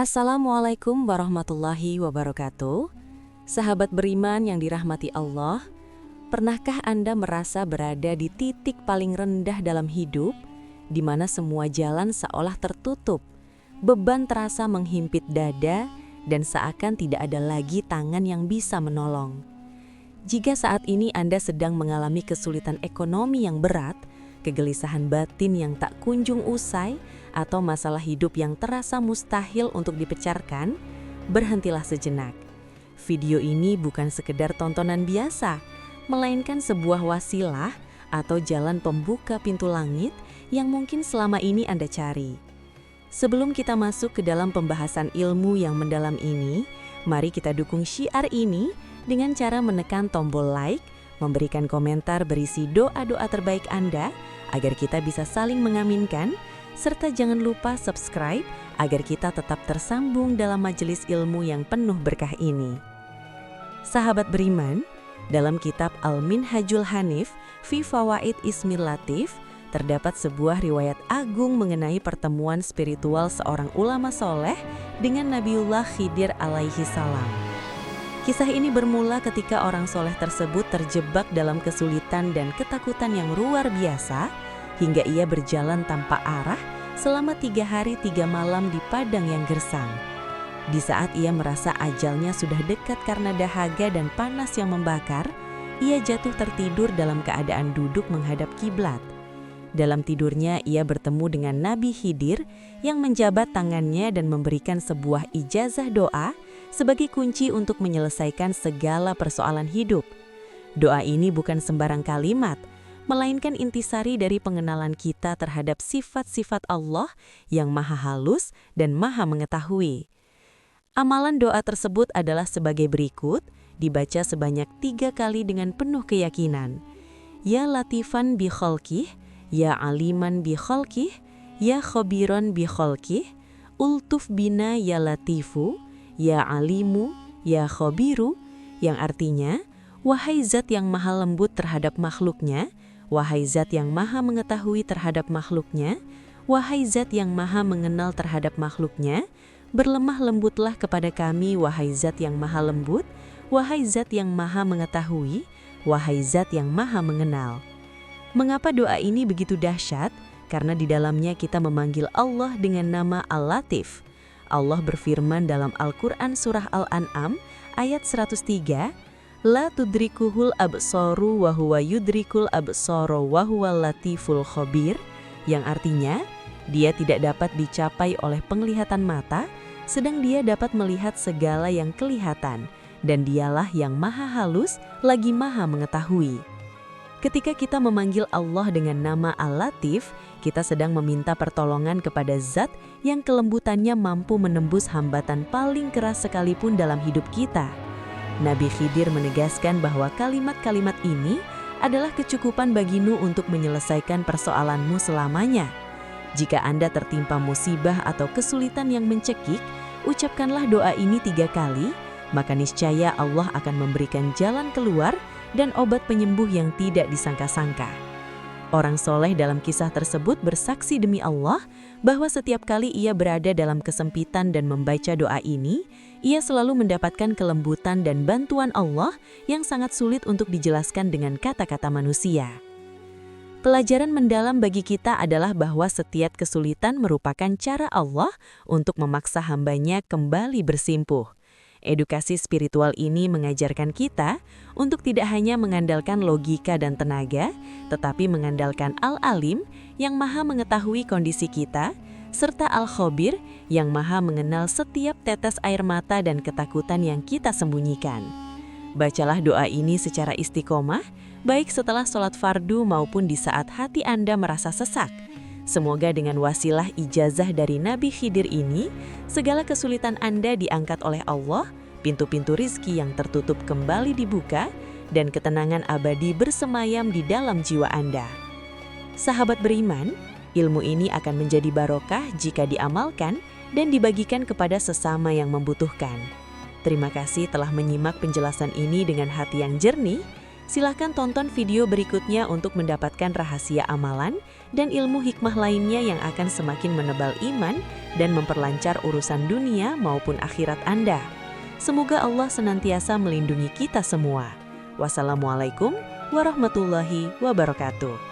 Assalamualaikum warahmatullahi wabarakatuh. Sahabat beriman yang dirahmati Allah, pernahkah Anda merasa berada di titik paling rendah dalam hidup, di mana semua jalan seolah tertutup, beban terasa menghimpit dada, dan seakan tidak ada lagi tangan yang bisa menolong? Jika saat ini Anda sedang mengalami kesulitan ekonomi yang berat, kegelisahan batin yang tak kunjung usai, atau masalah hidup yang terasa mustahil untuk dipecarkan, berhentilah sejenak. Video ini bukan sekedar tontonan biasa, melainkan sebuah wasilah atau jalan pembuka pintu langit yang mungkin selama ini Anda cari. Sebelum kita masuk ke dalam pembahasan ilmu yang mendalam ini, mari kita dukung syiar ini dengan cara menekan tombol like, memberikan komentar berisi doa-doa terbaik Anda, agar kita bisa saling mengaminkan, serta jangan lupa subscribe agar kita tetap tersambung dalam majelis ilmu yang penuh berkah ini. Sahabat beriman, dalam kitab Al-Minhajul Hanif fi Fawaid Ismil Latif, terdapat sebuah riwayat agung mengenai pertemuan spiritual seorang ulama soleh dengan Nabiullah Khidir alaihi salam. Kisah ini bermula ketika orang soleh tersebut terjebak dalam kesulitan dan ketakutan yang luar biasa, hingga ia berjalan tanpa arah selama 3 hari 3 malam di padang yang gersang. Di saat ia merasa ajalnya sudah dekat karena dahaga dan panas yang membakar, ia jatuh tertidur dalam keadaan duduk menghadap kiblat. Dalam tidurnya ia bertemu dengan Nabi Khidir yang menjabat tangannya dan memberikan sebuah ijazah doa sebagai kunci untuk menyelesaikan segala persoalan hidup. Doa ini bukan sembarang kalimat, melainkan intisari dari pengenalan kita terhadap sifat-sifat Allah yang maha halus dan maha mengetahui. Amalan doa tersebut adalah sebagai berikut, dibaca sebanyak 3 kali dengan penuh keyakinan. Ya latifan bi khalqih, ya aliman bi khalqih, ya khabiran bi khalqih, ultuf bina ya latifu, ya alimu, ya khabiru, yang artinya, wahai zat yang maha lembut terhadap makhluknya, wahai zat yang maha mengetahui terhadap makhluknya, wahai zat yang maha mengenal terhadap makhluknya, berlemah lembutlah kepada kami, wahai zat yang maha lembut, wahai zat yang maha mengetahui, wahai zat yang maha mengenal. Mengapa doa ini begitu dahsyat? Karena di dalamnya kita memanggil Allah dengan nama Al-Latif. Allah berfirman dalam Al-Quran Surah Al-An'am ayat 103, La tudrikuhul absaru wa huwa yudrikul absara wa huwal latiful khabir, yang artinya, dia tidak dapat dicapai oleh penglihatan mata, sedang dia dapat melihat segala yang kelihatan, dan dialah yang maha halus lagi maha mengetahui. Ketika kita memanggil Allah dengan nama Al-Latif, kita sedang meminta pertolongan kepada zat yang kelembutannya mampu menembus hambatan paling keras sekalipun dalam hidup kita. Nabi Khidir menegaskan bahwa kalimat-kalimat ini adalah kecukupan bagimu untuk menyelesaikan persoalanmu selamanya. Jika Anda tertimpa musibah atau kesulitan yang mencekik, ucapkanlah doa ini 3 kali, maka niscaya Allah akan memberikan jalan keluar dan obat penyembuh yang tidak disangka-sangka. Orang soleh dalam kisah tersebut bersaksi demi Allah bahwa setiap kali ia berada dalam kesempitan dan membaca doa ini, ia selalu mendapatkan kelembutan dan bantuan Allah yang sangat sulit untuk dijelaskan dengan kata-kata manusia. Pelajaran mendalam bagi kita adalah bahwa setiap kesulitan merupakan cara Allah untuk memaksa hambanya kembali bersimpuh. Edukasi spiritual ini mengajarkan kita untuk tidak hanya mengandalkan logika dan tenaga, tetapi mengandalkan Al-Alim yang maha mengetahui kondisi kita, serta Al-Khabir yang maha mengenal setiap tetes air mata dan ketakutan yang kita sembunyikan. Bacalah doa ini secara istiqomah, baik setelah sholat fardu maupun di saat hati Anda merasa sesak. Semoga dengan wasilah ijazah dari Nabi Khidir ini, segala kesulitan Anda diangkat oleh Allah, pintu-pintu rizki yang tertutup kembali dibuka, dan ketenangan abadi bersemayam di dalam jiwa Anda. Sahabat beriman, ilmu ini akan menjadi barokah jika diamalkan dan dibagikan kepada sesama yang membutuhkan. Terima kasih telah menyimak penjelasan ini dengan hati yang jernih. Silahkan tonton video berikutnya untuk mendapatkan rahasia amalan dan ilmu hikmah lainnya yang akan semakin menebal iman dan memperlancar urusan dunia maupun akhirat Anda. Semoga Allah senantiasa melindungi kita semua. Wassalamualaikum warahmatullahi wabarakatuh.